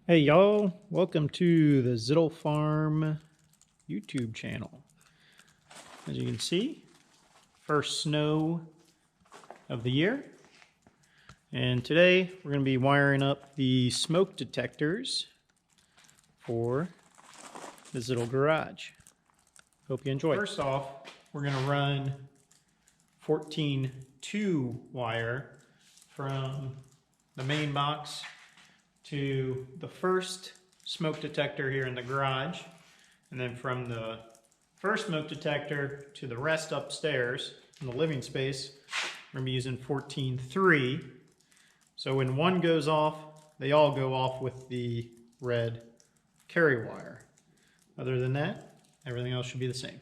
Hey y'all, welcome to the Zittle Farm YouTube channel. As you can see, first snow of the year. And today we're going to be wiring up the smoke detectors for the Zittle Garage. Hope you enjoy. First off, we're going to run 14-2 wire from the main box to the first smoke detector here in the garage, and then from the first smoke detector to the rest upstairs in the living space, we're going to be using 14-3. So when one goes off, they all go off with the red carry wire. Other than that, everything else should be the same.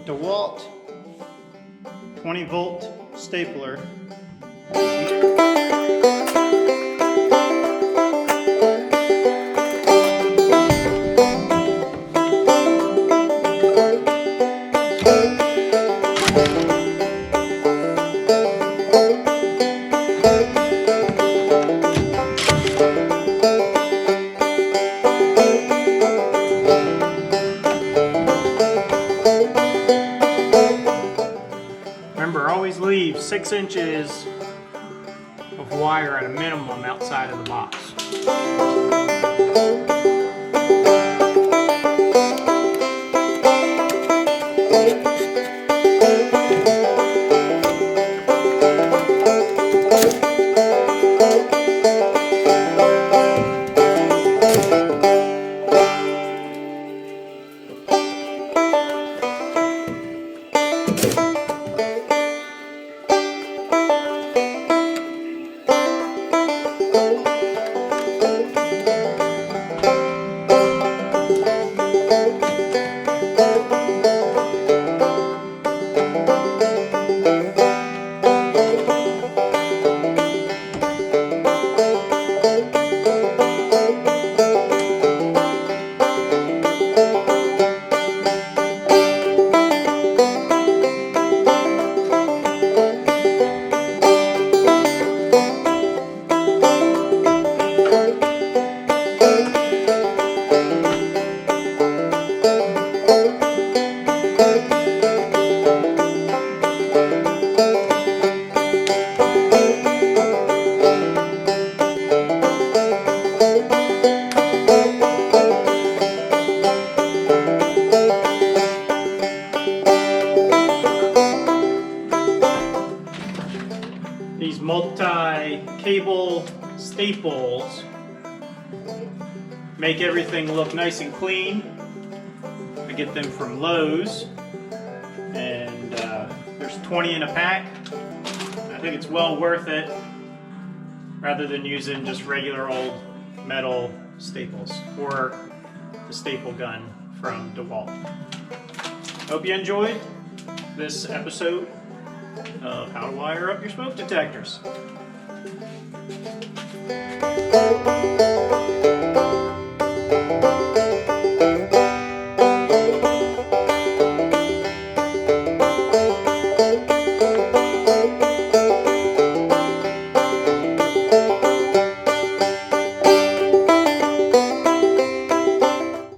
DeWalt 20-volt stapler. Remember, always leave 6 inches of wire at a minimum outside of the box. staples make everything look nice and clean. I get them from Lowe's, and there's 20 in a pack. I think it's well worth it rather than using just regular old metal staples or the staple gun from DeWalt. Hope you enjoyed this episode of how to wire up your smoke detectors.